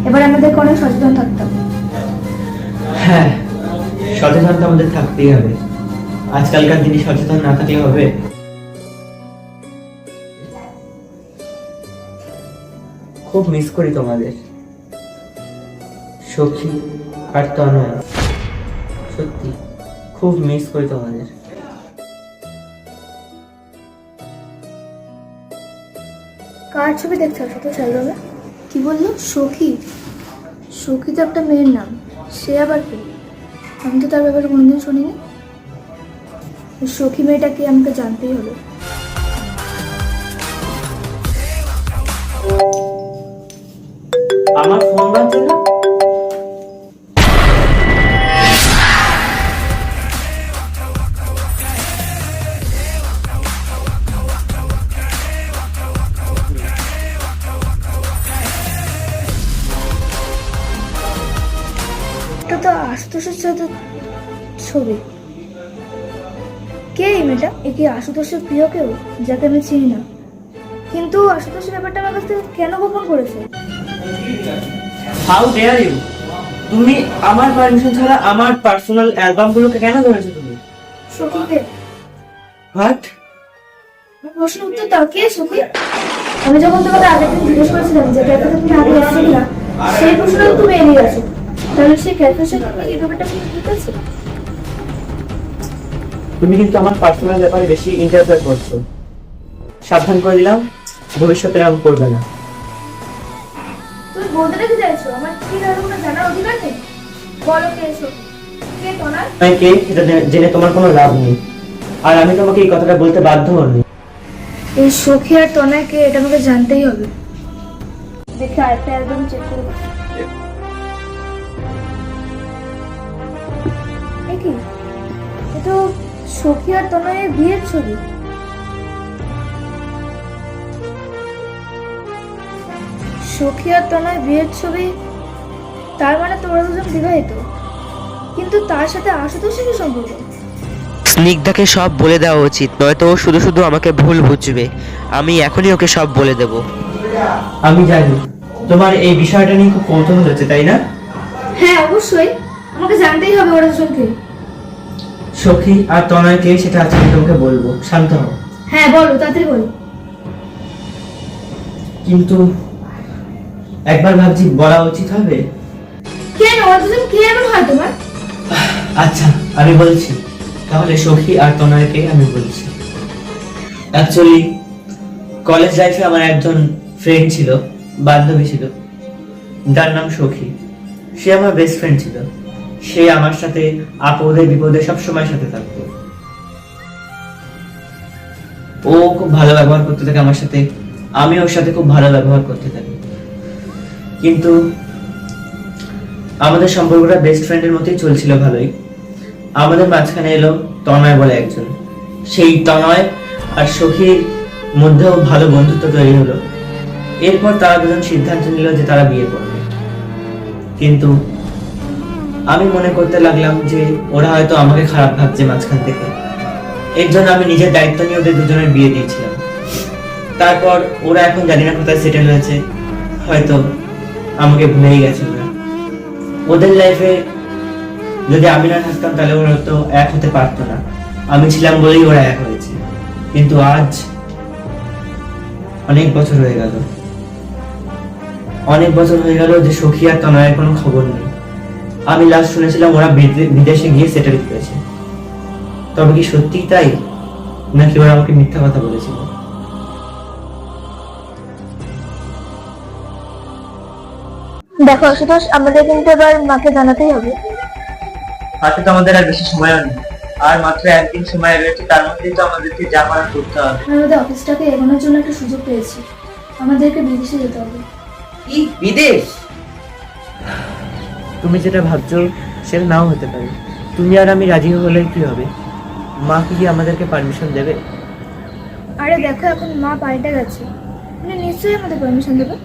এবার আমাদেরকে অনেক সচেতন থাকতে হবে। হ্যাঁ, সচেতন তো আমাদের থাকতেই হবে। আজকালকার দিনে সচেতন না থাকলে হবে? খুব মিস করি তোমাদের, সখী আর তনয়। সত্যি খুব মিস করি তোমাদের। কার ছবি দেখতে হবে তো চাইবে? কি বললো? সখী? সখী তো একটা মেয়ের নাম, সে আবার কি? আমি তো তার ব্যাপারে কোনোদিন শুনিনি। সখী মেয়েটাকে আমাকে জানতেই হবে। আমার ফোন বাজছে না? এটা তো আশুতোষের সাথে ছবি। কে এই মেয়েটা? এ কি আশুতোষের প্রিয় কেউ, যাকে আমি চিনি না? কিন্তু আশুতোষের ব্যাপারটা আমার কাছ থেকে কেন গোপন করেছে? How dare you! তুমি আমার পারমিশন ছাড়া আমার পার্সোনাল অ্যালবামগুলোকে কেন ধরেছো তুমি? সখীকে? হোয়াট? প্রশ্ন উত্তর দাও, কে সখী? আমি যখন তোমাকে আগের দিন জিজ্ঞেস করেছিলাম যে ক্যাফেতে তুমি আগে এসেছিলে না, সেই প্রশ্নটা তুমি এড়িয়ে গেছো। তাহলে সেই ক্যাফের সাথে এই ব্যাপারটা কি ঠিক আছে? তুমি কিন্তু আমার পার্সোনাল ব্যাপারে বেশি ইন্টারফেয়ার করছো। সাবধান করে দিলাম, ভবিষ্যতে এরকম করবে না। তুমি বলতে রেখে চাইছো আমার কি ধারণা জানার অধিকার নেই? বলো কে সখী? কে তনয়? আমি কে সেটা জেনে তোমার কোনো লাভ নেই, আর আমি তোমাকে এই কথাটা বলতে বাধ্য হইনি। এই সখী আর তনয়কে এটা আমাকে জানতেই হবে। দেখে আরেকটা অ্যালবাম চেক করে দেখি। এ কি? এ তো সখী আর তনয়ের বিয়ের ছবি। সখী আর তনয় বিয়ের ছবি, তার মানে তোমরা দুজন বিবাহিত। কিন্তু তার সাথে আশুতোষের কি সম্পর্ক? স্নিগ্ধাকে সব বলে দেওয়া উচিত, নয়তো ও শুধু শুধু আমাকে ভুল বুঝবে। আমি এখনই ওকে সব বলে দেব। আমি জানি তোমার এই বিষয়টা নিয়ে খুব কৌতূহল হচ্ছে, তাই না? হ্যাঁ অবশ্যই, আমাকে জানতেই হবে ওরা দুজনকে। সখী আর তনয়কে সেটা আজকে আমি তোমাকে বলবো, শান্ত হও। হ্যাঁ বলো, তাড়াতাড়ি বলো। কিন্তু একবার ভাবছি বলা উচিত হবে। কেন? ওরা দুজন কে এমন হয় তোমার? আচ্ছা আমি বলছি, তাহলে সখী আর তনয়কে আমি বলছি। অ্যাকচুয়ালি কলেজ লাইফে আমার একজন ফ্রেন্ড ছিল, বান্ধবী ছিল, যার নাম সখী। সে আমার বেস্ট ফ্রেন্ড ছিল। সে আমার সাথে আপদে বিপদে সবসময় সাথে থাকতো। ও খুব ভালো ব্যবহার করতে থাকে আমার সাথে, আমি ওর সাথে খুব ভালো ব্যবহার করতে থাকি। কিন্তু আমাদের সম্পর্কটা বেস্ট ফ্রেন্ডের মতোই চলছিল ভালোই। আমাদের মাঝখানে এলো তনয় বলে একজন। সেই তনয় আর সখীর মধ্যেও ভালো বন্ধুত্ব তৈরি হলো। এরপর তারা দুজন সিদ্ধান্ত নিল যে তারা বিয়ে করবে। কিন্তু আমি মনে করতে লাগলাম যে ওরা হয়তো আমাকে খারাপ ভাবছে মাঝখান থেকে। এর জন্য আমি নিজের দায়িত্ব নিয়ে ওদের দুজনের বিয়ে দিয়েছিলাম। তারপর ওরা এখন জানি না কোথায় সেটেল হয়েছে, হয়তো আমাকে ভুলেই গেছে ওরা। ওদের লাইফে যদি আমি না থাকতাম তাহলে ওরা তো এক হতে পারতো না। আমি ছিলাম বলেই ওরা এক হয়েছে। কিন্তু আজ অনেক বছর হয়ে গেল, যে সখী আর তনয়ের কোনো খবর নেই। আমি লাস্ট শুনেছিলাম ওরা বিদেশে গিয়ে সেটেল করেছে। তবে কি সত্যি তাই, নাকি ওরা আমাকে মিথ্যা কথা বলেছিল? দেখো আশুতোষ, আমাদের কিন্তু এবার মাকে জানাতেই হবে। হাতে তো আমাদের আর বেশি সময় নেই, আর মাত্র একদিন সময় রয়েছে, তার মধ্যেই তো আমাদেরকে যা করার করতে হবে। আমাদের অফিসটাকে এগোনোর জন্য একটা সুযোগ পেয়েছি, আমাদেরকে বিদেশে যেতে হবে। কি বিদেশ? তুমি যেটা ভাবছো সেটা নাও হতে পারে। তুমি আর আমি রাজি হলে কি হবে? মা কি আমাদেরকে পারমিশন দেবে? আরে দেখো, এখন মা পাল্টে গেছে, উনি নিশ্চয়ই আমাদের পারমিশন দেবে।